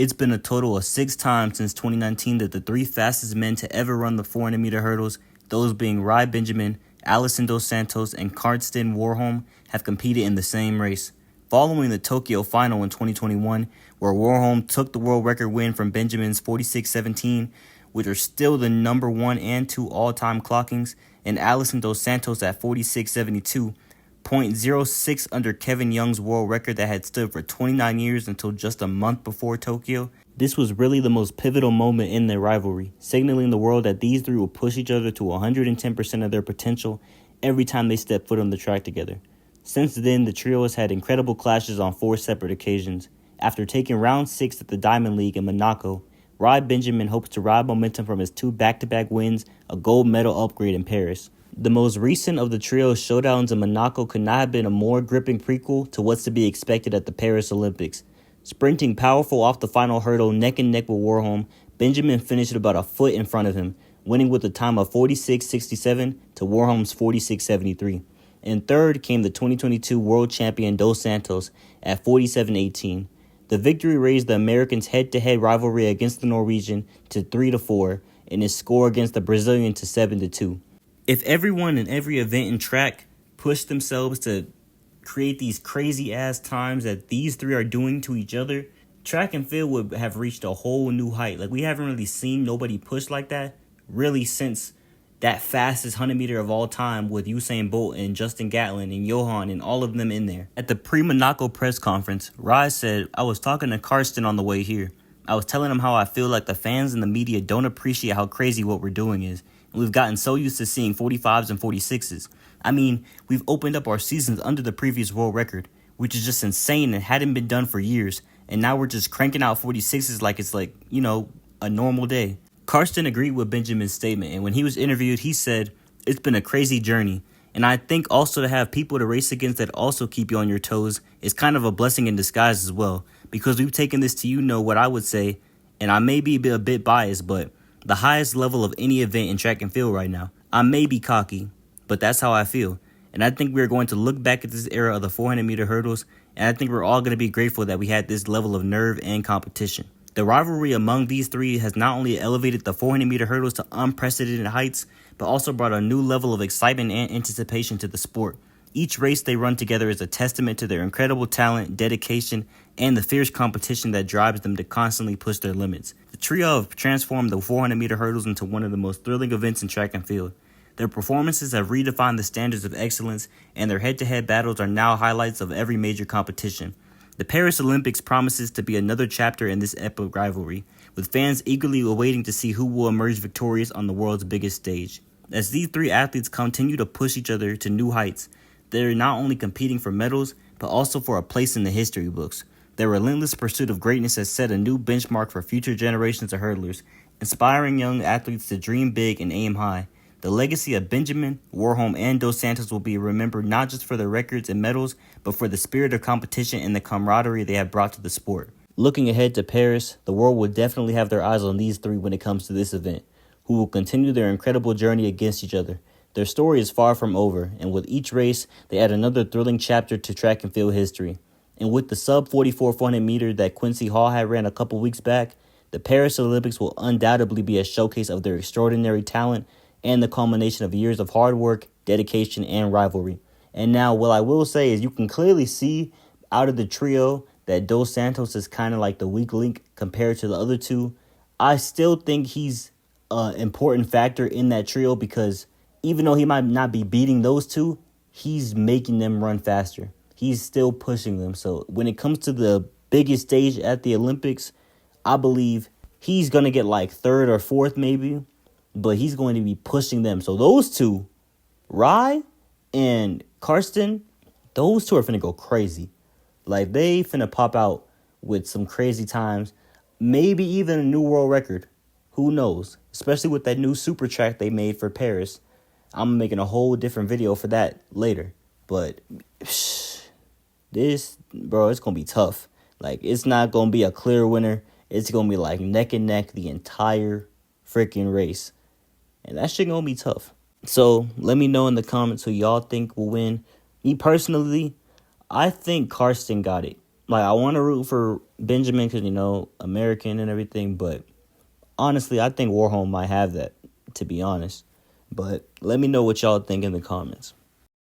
It's been a total of 6 times since 2019 that the 3 fastest men to ever run the 400-meter hurdles, those being Rai Benjamin, Alisson dos Santos, and Karsten Warholm, have competed in the same race. Following the Tokyo final in 2021, where Warholm took the world record win from Benjamin's 46.17, which are still the number 1 and 2 all-time clockings, and Alisson dos Santos at 46.72, 0.06 under Kevin Young's world record that had stood for 29 years until just a month before Tokyo. This was really the most pivotal moment in their rivalry, signaling the world that these 3 will push each other to 110% of their potential every time they step foot on the track together. Since then, the trio has had incredible clashes on 4 separate occasions. After taking round 6 at the Diamond League in Monaco, Rai Benjamin hopes to ride momentum from his 2 back-to-back wins, a gold medal upgrade in Paris. The most recent of the trio's showdowns in Monaco could not have been a more gripping prequel to what's to be expected at the Paris Olympics. Sprinting powerful off the final hurdle neck and neck with Warholm, Benjamin finished about a foot in front of him, winning with a time of 46.67 to Warholm's 46.73. And third came the 2022 world champion Dos Santos at 47.18. The victory raised the Americans' head-to-head rivalry against the Norwegian to 3-4 and his score against the Brazilian to 7-2. If everyone in every event in track pushed themselves to create these crazy-ass times that these 3 are doing to each other, track and field would have reached a whole new height. Like, we haven't really seen nobody push like that really since that fastest 100-meter of all time with Usain Bolt and Justin Gatlin and Johan and all of them in there. At the pre-Monaco press conference, Rai said, "I was talking to Karsten on the way here. I was telling him how I feel like the fans and the media don't appreciate how crazy what we're doing is. We've gotten so used to seeing 45s and 46s. I mean, we've opened up our seasons under the previous world record, which is just insane and hadn't been done for years. And now we're just cranking out 46s like it's like, a normal day." Karsten agreed with Benjamin's statement, and when he was interviewed, he said, "It's been a crazy journey. And I think also to have people to race against that also keep you on your toes is kind of a blessing in disguise as well. Because we've taken this to what I would say, and I may be a bit biased, but the highest level of any event in track and field right now. I may be cocky, but that's how I feel. And I think we're going to look back at this era of the 400-meter hurdles, and I think we're all going to be grateful that we had this level of nerve and competition." The rivalry among these 3 has not only elevated the 400-meter hurdles to unprecedented heights, but also brought a new level of excitement and anticipation to the sport. Each race they run together is a testament to their incredible talent, dedication, and the fierce competition that drives them to constantly push their limits. The trio have transformed the 400-meter hurdles into one of the most thrilling events in track and field. Their performances have redefined the standards of excellence, and their head-to-head battles are now highlights of every major competition. The Paris Olympics promises to be another chapter in this epic rivalry, with fans eagerly awaiting to see who will emerge victorious on the world's biggest stage. As these 3 athletes continue to push each other to new heights, they're not only competing for medals, but also for a place in the history books. Their relentless pursuit of greatness has set a new benchmark for future generations of hurdlers, inspiring young athletes to dream big and aim high. The legacy of Benjamin, Warholm, and Dos Santos will be remembered not just for their records and medals, but for the spirit of competition and the camaraderie they have brought to the sport. Looking ahead to Paris, the world will definitely have their eyes on these 3 when it comes to this event, who will continue their incredible journey against each other. Their story is far from over, and with each race, they add another thrilling chapter to track and field history. And with the sub-44 400 meter that Quincy Hall had ran a couple weeks back, the Paris Olympics will undoubtedly be a showcase of their extraordinary talent and the culmination of years of hard work, dedication, and rivalry. And now, what I will say is you can clearly see out of the trio that Dos Santos is kind of like the weak link compared to the other 2. I still think he's an important factor in that trio because even though he might not be beating those 2, he's making them run faster. He's still pushing them. So when it comes to the biggest stage at the Olympics, I believe he's going to get like 3rd or 4th maybe. But he's going to be pushing them. So those 2, Rai and Karsten, those 2 are finna go crazy. Like, they finna pop out with some crazy times. Maybe even a new world record. Who knows? Especially with that new super track they made for Paris. I'm making a whole different video for that later. But this, bro, it's going to be tough. Like, it's not going to be a clear winner. It's going to be like neck and neck the entire freaking race. And that shit gonna be tough. So let me know in the comments who y'all think will win. Me personally, I think Karsten got it. Like, I want to root for Benjamin because, American and everything. But honestly, I think Warholm might have that, to be honest. But let me know what y'all think in the comments.